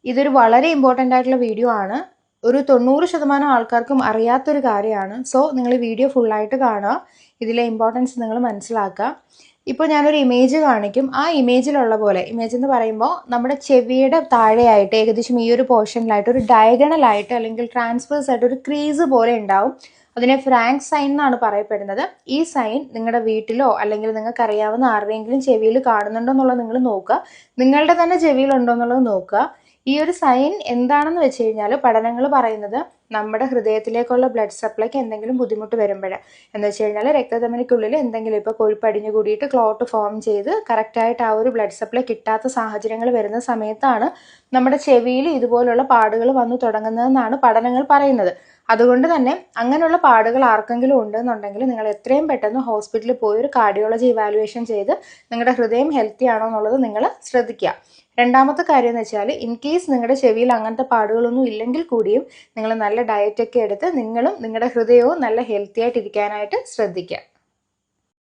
ഇതൊരു വളരെ ഇമ്പോർട്ടൻ്റ് ആയിട്ടുള്ള വീഡിയോ ആണ്. ഒരു 90% ആൾക്കാർക്കും അറിയാത്തൊരു കാര്യമാണ്. സോ നിങ്ങൾ ഈ വീഡിയോ ഫുള്ളായിട്ട് കാണുക, ഇതിലെ ഇമ്പോർട്ടൻസ് നിങ്ങൾ മനസ്സിലാക്കുക. ഇപ്പോൾ ഞാനൊരു ഇമേജ് കാണിക്കും. ആ ഇമേജിലുള്ള പോലെ, ഇമേജ് എന്ന് പറയുമ്പോൾ നമ്മുടെ ചെവിയുടെ താഴെയായിട്ട് ഏകദേശം ഈ ഒരു പോർഷനിലായിട്ട് ഒരു ഡയഗണലായിട്ട് അല്ലെങ്കിൽ ട്രാൻസ്വേഴ്സ് ആയിട്ട് ഒരു ക്രീസ് പോലെ ഉണ്ടാവും. അതിനെ ഫ്രാങ്ക് സൈൻ എന്നാണ് പറയപ്പെടുന്നത്. ഈ സൈൻ നിങ്ങളുടെ വീട്ടിലോ അല്ലെങ്കിൽ നിങ്ങൾക്ക് അറിയാവുന്ന ആരുടെയെങ്കിലും ചെവിയിൽ കാണുന്നുണ്ടോ എന്നുള്ളത് നിങ്ങൾ നോക്കുക. നിങ്ങളുടെ തന്നെ ചെവിയിലുണ്ടോ എന്നുള്ളത് നോക്കുക. ഈ ഒരു സൈൻ എന്താണെന്ന് വെച്ച് കഴിഞ്ഞാൽ പഠനങ്ങൾ പറയുന്നത് നമ്മുടെ ഹൃദയത്തിലേക്കുള്ള ബ്ലഡ് സപ്ലൈക്ക് എന്തെങ്കിലും ബുദ്ധിമുട്ട് വരുമ്പോൾ, എന്ന് വെച്ച് കഴിഞ്ഞാൽ രക്തധമനിക്കുള്ളിൽ എന്തെങ്കിലും ഇപ്പോൾ കൊഴുപ്പടിഞ്ഞു കൂടിയിട്ട് ക്ലോട്ട് ഫോം ചെയ്ത് കറക്റ്റായിട്ട് ആ ഒരു ബ്ലഡ് സപ്ലൈ കിട്ടാത്ത സാഹചര്യങ്ങൾ വരുന്ന സമയത്താണ് നമ്മുടെ ചെവിയിൽ ഇതുപോലുള്ള പാടുകൾ വന്നു തുടങ്ങുന്നതെന്നാണ് പഠനങ്ങൾ പറയുന്നത്. അതുകൊണ്ട് തന്നെ അങ്ങനെയുള്ള പാടുകൾ ആർക്കെങ്കിലും ഉണ്ടെന്നുണ്ടെങ്കിൽ നിങ്ങൾ എത്രയും പെട്ടെന്ന് ഹോസ്പിറ്റലിൽ പോയി ഒരു കാർഡിയോളജി ഇവാലുവേഷൻ ചെയ്ത് നിങ്ങളുടെ ഹൃദയം ഹെൽത്തി ആണോ എന്നുള്ളത് നിങ്ങൾ ശ്രദ്ധിക്കുക. രണ്ടാമത്തെ കാര്യം എന്ന് വെച്ചാൽ, ഇൻ കേസ് നിങ്ങളുടെ ചെവിയിൽ അങ്ങനത്തെ പാടുകളൊന്നും ഇല്ലെങ്കിൽ കൂടിയും നിങ്ങൾ നല്ല ഡയറ്റൊക്കെ എടുത്ത് നിങ്ങളും നിങ്ങളുടെ ഹൃദയവും നല്ല ഹെൽത്തി ആയിട്ട് ഇരിക്കാനായിട്ട് ശ്രദ്ധിക്കുക.